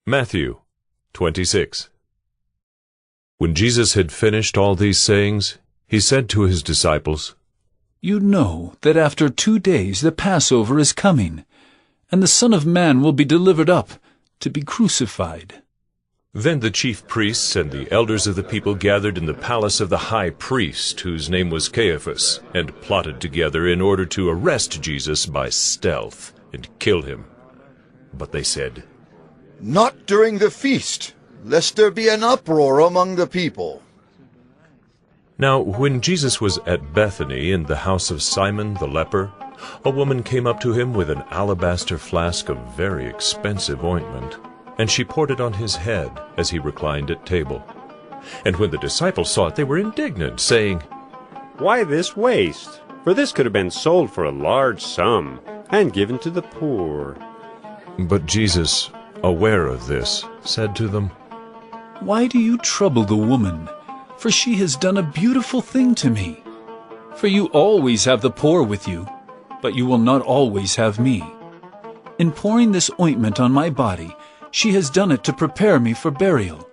Matthew 26. When Jesus had finished all these sayings, he said to his disciples, "You know that after 2 days the Passover is coming, and the Son of Man will be delivered up to be crucified." Then the chief priests and the elders of the people gathered in the palace of the high priest, whose name was Caiaphas, and plotted together in order to arrest Jesus by stealth and kill him. But they said, "Not during the feast, lest there be an uproar among the people." Now when Jesus was at Bethany in the house of Simon the leper, a woman came up to him with an alabaster flask of very expensive ointment, and she poured it on his head as he reclined at table. And when the disciples saw it, they were indignant, saying, "Why this waste? For this could have been sold for a large sum and given to the poor." But Jesus, aware of this, said to them, "Why do you trouble the woman? For she has done a beautiful thing to me. For you always have the poor with you, but you will not always have me. In pouring this ointment on my body, she has done it to prepare me for burial.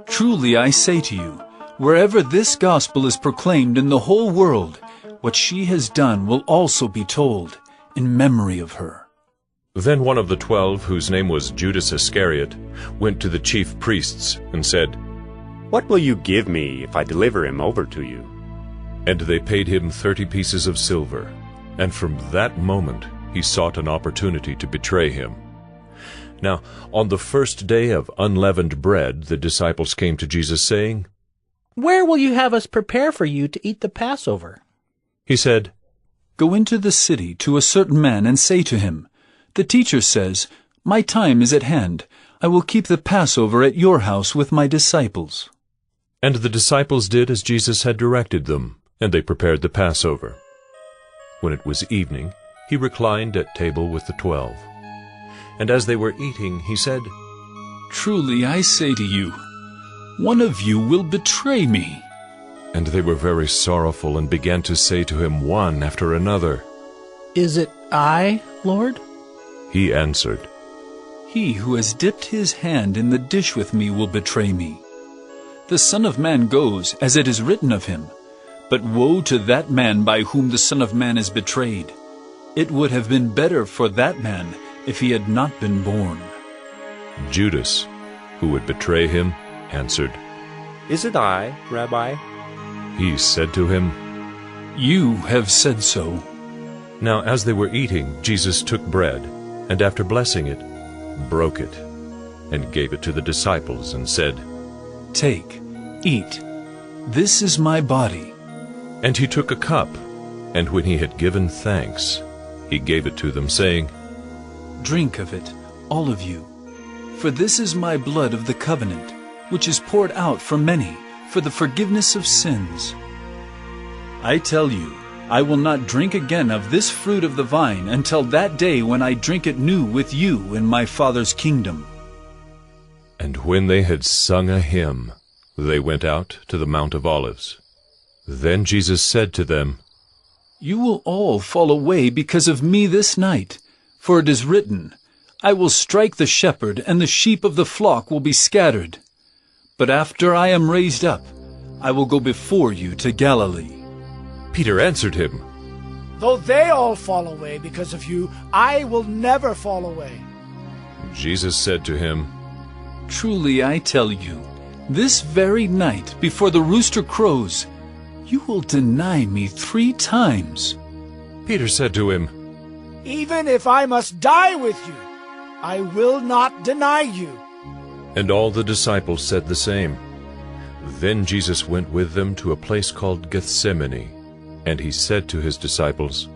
Truly I say to you, wherever this gospel is proclaimed in the whole world, what she has done will also be told in memory of her." Then one of the 12, whose name was Judas Iscariot, went to the chief priests and said, "What will you give me if I deliver him over to you?" And they paid him 30 pieces of silver. And from that moment he sought an opportunity to betray him. Now, on the first day of unleavened bread, the disciples came to Jesus, saying, "Where will you have us prepare for you to eat the Passover?" He said, "Go into the city to a certain man and say to him, 'The teacher says, my time is at hand. I will keep the Passover at your house with my disciples.'" And the disciples did as Jesus had directed them, and they prepared the Passover. When it was evening, he reclined at table with the 12. And as they were eating, he said, "Truly I say to you, one of you will betray me." And they were very sorrowful and began to say to him one after another, "Is it I, Lord?" He answered, "He who has dipped his hand in the dish with me will betray me. The Son of Man goes, as it is written of him. But woe to that man by whom the Son of Man is betrayed. It would have been better for that man if he had not been born." Judas, who would betray him, answered, "Is it I, Rabbi?" He said to him, "You have said so." Now as they were eating, Jesus took bread, and after blessing it, broke it, and gave it to the disciples, and said, "Take, eat. This is my body." And he took a cup, and when he had given thanks, he gave it to them, saying, "Drink of it, all of you. For this is my blood of the covenant, which is poured out for many for the forgiveness of sins. I tell you, I will not drink again of this fruit of the vine until that day when I drink it new with you in my Father's kingdom." And when they had sung a hymn, they went out to the Mount of Olives. Then Jesus said to them, "You will all fall away because of me this night, for it is written, 'I will strike the shepherd, and the sheep of the flock will be scattered.' But after I am raised up, I will go before you to Galilee." Peter answered him, "Though they all fall away because of you, I will never fall away." Jesus said to him, "Truly I tell you, this very night before the rooster crows, you will deny me 3 times. Peter said to him, "Even if I must die with you, I will not deny you." And all the disciples said the same. Then Jesus went with them to a place called Gethsemane, and he said to his disciples,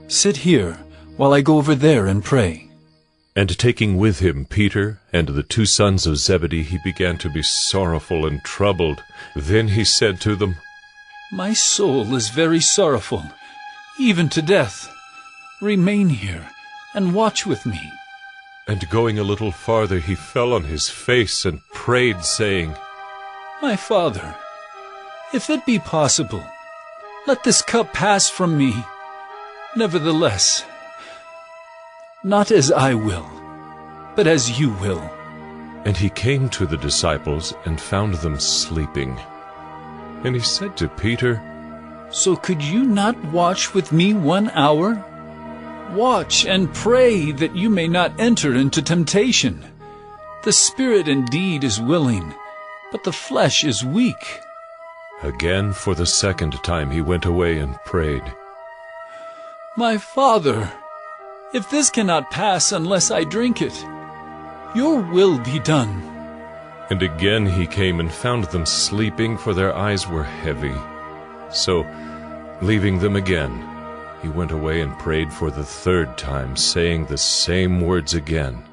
"Sit here while I go over there and pray." And taking with him Peter and the 2 sons of Zebedee, he began to be sorrowful and troubled. Then he said to them, "My soul is very sorrowful, even to death. Remain here and watch with me." And going a little farther, he fell on his face and prayed, saying, "My Father, if it be possible, let this cup pass from me. Nevertheless, not as I will, but as you will." And he came to the disciples and found them sleeping. And he said to Peter, So could you not watch with me 1 hour? Watch and pray that you may not enter into temptation. The spirit indeed is willing, but the flesh is weak. Again, for the second time, he went away and prayed, My Father, if this cannot pass unless I drink it, your will be done. And again he came and found them sleeping, for their eyes were heavy. So, leaving them again, he went away and prayed for the third time, saying the same words again.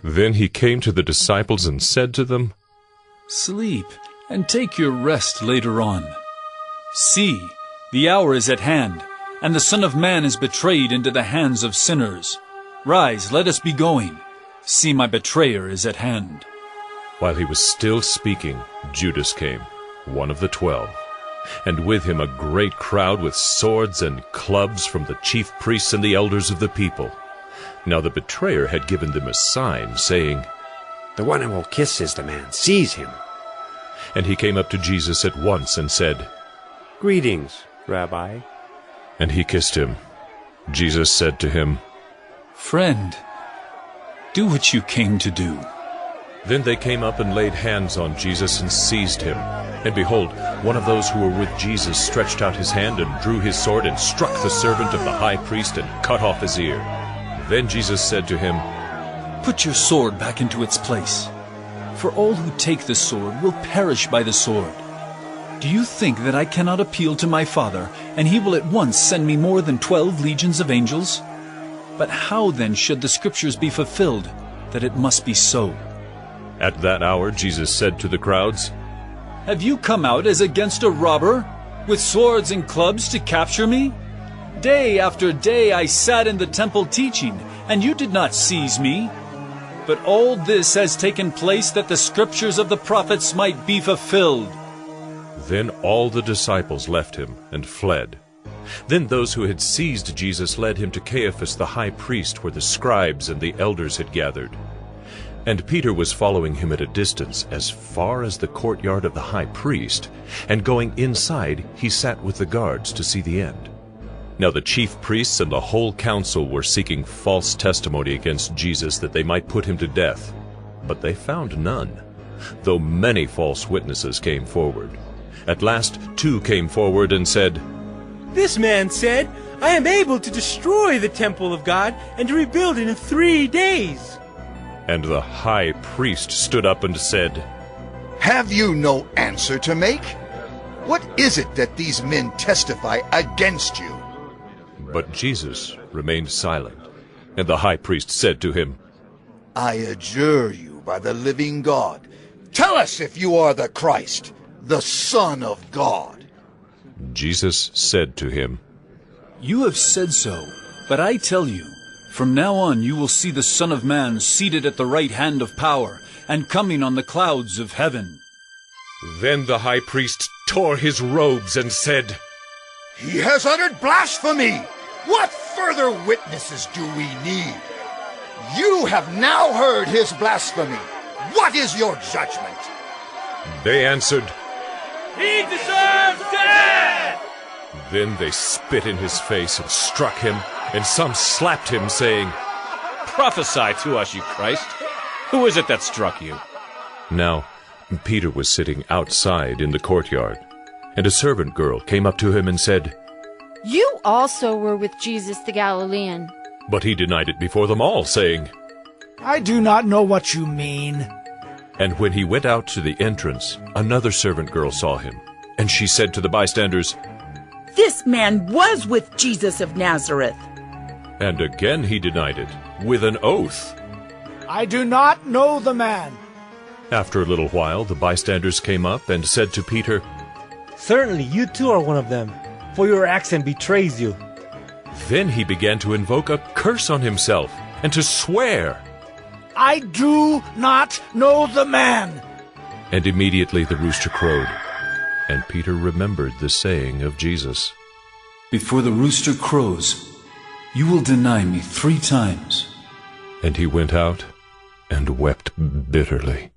Then he came to the disciples and said to them, Sleep and take your rest later on. See, the hour is at hand, and the Son of Man is betrayed into the hands of sinners. Rise, let us be going. See, my betrayer is at hand. While he was still speaking, Judas came, one of the 12, and with him a great crowd with swords and clubs from the chief priests and the elders of the people. Now the betrayer had given them a sign, saying, The one who will kiss is the man. Seize him. And he came up to Jesus at once and said, Greetings, Rabbi. And he kissed him. Jesus said to him, Friend, do what you came to do. Then they came up and laid hands on Jesus and seized him. And behold, one of those who were with Jesus stretched out his hand and drew his sword and struck the servant of the high priest and cut off his ear. Then Jesus said to him, Put your sword back into its place, for all who take the sword will perish by the sword. Do you think that I cannot appeal to my Father, and he will at once send me more than 12 legions of angels? But how then should the Scriptures be fulfilled, that it must be so? At that hour Jesus said to the crowds, Have you come out as against a robber, with swords and clubs to capture me? Day after day I sat in the temple teaching, and you did not seize me. But all this has taken place that the Scriptures of the prophets might be fulfilled. Then all the disciples left him and fled. Then those who had seized Jesus led him to Caiaphas the high priest, where the scribes and the elders had gathered. And Peter was following him at a distance, as far as the courtyard of the high priest, and going inside he sat with the guards to see the end. Now the chief priests and the whole council were seeking false testimony against Jesus, that they might put him to death. But they found none, though many false witnesses came forward. At last 2 came forward and said, This man said, I am able to destroy the temple of God and to rebuild it in 3 days. And the high priest stood up and said, Have you no answer to make? What is it that these men testify against you? But Jesus remained silent. And the high priest said to him, I adjure you by the living God, tell us if you are the Christ, the Son of God. Jesus said to him, You have said so, but I tell you, from now on you will see the Son of Man seated at the right hand of power, and coming on the clouds of heaven. Then the high priest tore his robes and said, He has uttered blasphemy! What further witnesses do we need? You have now heard his blasphemy. What is your judgment? They answered, He deserves death! Then they spit in his face and struck him, and some slapped him, saying, Prophesy to us, you Christ. Who is it that struck you? Now Peter was sitting outside in the courtyard, and a servant girl came up to him and said, You also were with Jesus the Galilean. But he denied it before them all, saying, I do not know what you mean. And when he went out to the entrance, another servant girl saw him, and she said to the bystanders, This man was with Jesus of Nazareth. And again he denied it, with an oath. I do not know the man. After a little while, the bystanders came up and said to Peter, Certainly you too are one of them, for your accent betrays you. Then he began to invoke a curse on himself, and to swear. I do not know the man. And immediately the rooster crowed, and Peter remembered the saying of Jesus, Before the rooster crows, you will deny me 3 times. And he went out and wept bitterly.